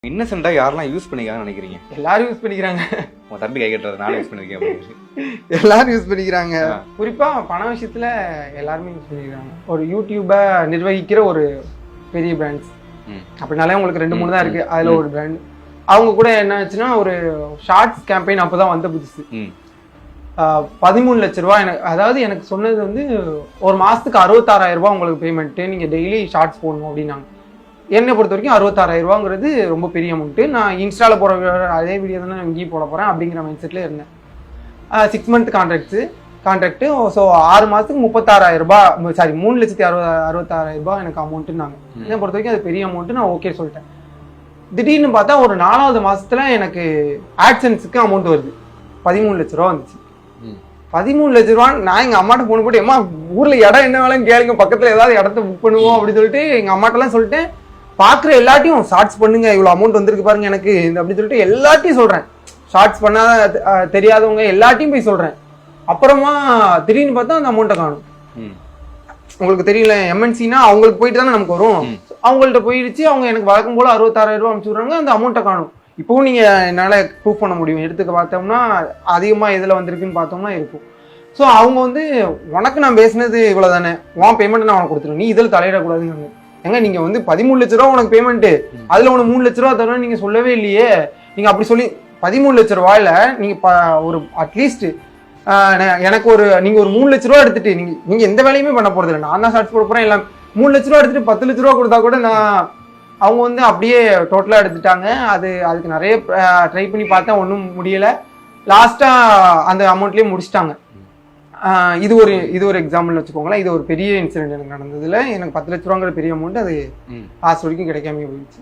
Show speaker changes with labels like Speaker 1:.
Speaker 1: இன்னசென்ட்டா யாரெல்லாம் யூஸ் பண்ணிக்கிறாங்கன்னு நினைக்கிறீங்க?
Speaker 2: எல்லாரும் யூஸ் பண்ணிக்கிறாங்க.
Speaker 1: உங்க தம்பி கை கட்டுறது நானும் யூஸ் பண்ணிருக்கேன் அப்படின்னு.
Speaker 2: எல்லாரும் யூஸ் பண்ணிக்கிறாங்க. குறிப்பா பண விஷயத்துல எல்லாருமே யூஸ் பண்ணிக்கிறாங்க. ஒரு யூடியூபை நிர்வகிக்கிற ஒரு பெரிய பிராண்ட்ஸ் அப்படின்னாலே உங்களுக்கு 2-3 தான் இருக்கு. அதுல ஒரு பிராண்ட் அவங்க கூட என்ன ஆச்சுன்னா ஒரு ஷார்ட்ஸ் கேம்பெயின் அப்பதான் வந்த புதுசு. 13 லட்ச ரூபாய் எனக்கு, அதாவது எனக்கு சொன்னது வந்து ஒரு மாசத்துக்கு 66,000 ரூபாய் உங்களுக்கு பேமெண்ட், நீங்க டெய்லி ஷார்ட்ஸ் போடணும் அப்படின்னாங்க. என்னை பொறுத்த வரைக்கும் 66,000 ரூபாங்கிறது ரொம்ப பெரிய அமௌண்ட்டு. நான் இன்ஸ்டால போற அதே வீடியோ தானே இங்கேயும் போட போறேன் அப்படிங்கிற மைண்ட் செட்ல இருந்தேன். 6 மந்த் கான்ட்ராக்ட். ஸோ 6 மாசத்துக்கு 36,000 ரூபாய், சாரி 3,66,000 ரூபாய் எனக்கு அமௌண்ட்டுனாங்க. என்னை பொறுத்த வரைக்கும் அது பெரிய அமௌண்ட்டு, நான் ஓகே சொல்லிட்டேன். திடீர்னு பார்த்தா ஒரு 4வது மாசத்துல எனக்கு ஆட்சன்ஸுக்கு அமௌண்ட் வருது. 13 லட்ச ரூபா வந்துச்சு. 13 லட்ச ரூபா. நான் எங்க அம்மாட்ட போன் போட்டு, அம்மா ஊர்ல இடம் என்ன வேலைன்னு கேளுங்க, பக்கத்துல ஏதாவது இடத்த புக் பண்ணுவோம் அப்படின்னு சொல்லிட்டு எங்க அம்மாட்டெல்லாம் சொல்லிட்டேன். பாக்குற எல்லாத்தையும் ஷார்ட்ஸ் பண்ணுங்க, இவ்வளவு அமௌண்ட் வந்திருக்கு பாருங்க எனக்கு அப்படின்னு சொல்லிட்டு எல்லாத்தையும் சொல்றேன். ஷார்ட்ஸ் பண்ணாத தெரியாதவங்க எல்லாத்தையும் போய் சொல்றேன். அப்புறமா திடீர்னு பார்த்தா அந்த அமௌண்ட்டை காணும். உங்களுக்கு தெரியல, எம்என்சினா அவங்களுக்கு போயிட்டு தானே நமக்கு வரும். அவங்கள்ட்ட போயிடுச்சு. அவங்க எனக்கு வழக்கம் போல 66,000 ரூபாய் அனுப்பிச்சு விடுறாங்க. அந்த அமௌண்ட்டை காணும். இப்பவும் நீங்க என்னால ப்ரூவ் பண்ண முடியும். எடுத்துக்க பார்த்தோம்னா அதிகமா எதுல வந்திருக்குன்னு பார்த்தோம்னா இருக்கும். ஸோ அவங்க வந்து உனக்கு நான் பேசினது இவ்வளவு தானே, உன் பேமெண்ட் நான் உனக்கு கொடுத்துருவேன், நீ இதில் தலையிடக்கூடாதுன்னு. ஏங்க நீங்க வந்து 13 லட்ச ரூபா உனக்கு பேமெண்ட், அதுல உனக்கு 3 லட்ச ரூபா தருவேன் நீங்க சொல்லவே இல்லையே. நீங்க அப்படி சொல்லி 13 லட்ச ரூபாயில நீங்க ஒரு அட்லீஸ்ட் எனக்கு ஒரு நீங்க ஒரு 3 லட்ச ரூபா எடுத்துட்டு நீங்க எந்த வேலையுமே பண்ண போறது இல்லை, நான் தான் ஷார்ட்ஸ் போட போறேன் எல்லாம். 3 லட்ச ரூபா எடுத்துட்டு 10 லட்ச ரூபா கொடுத்தா கூட நான், அவங்க வந்து அப்படியே டோட்டலா எடுத்துட்டாங்க. அதுக்கு நிறைய ட்ரை பண்ணி பார்த்தேன், ஒன்றும் முடியல. லாஸ்டா அந்த அமௌண்ட்லயே முடிச்சிட்டாங்க. இது ஒரு எக்ஸாம்பிள் வச்சுக்கோங்களேன். இது ஒரு பெரிய இன்சிடென்ட் எனக்கு நடந்ததுல. எனக்கு 10 லட்ச ரூபாங்கிற பெரிய அமௌண்ட் அது லாஸ்ட் வரைக்கும் கிடைக்காம போயிடுச்சு.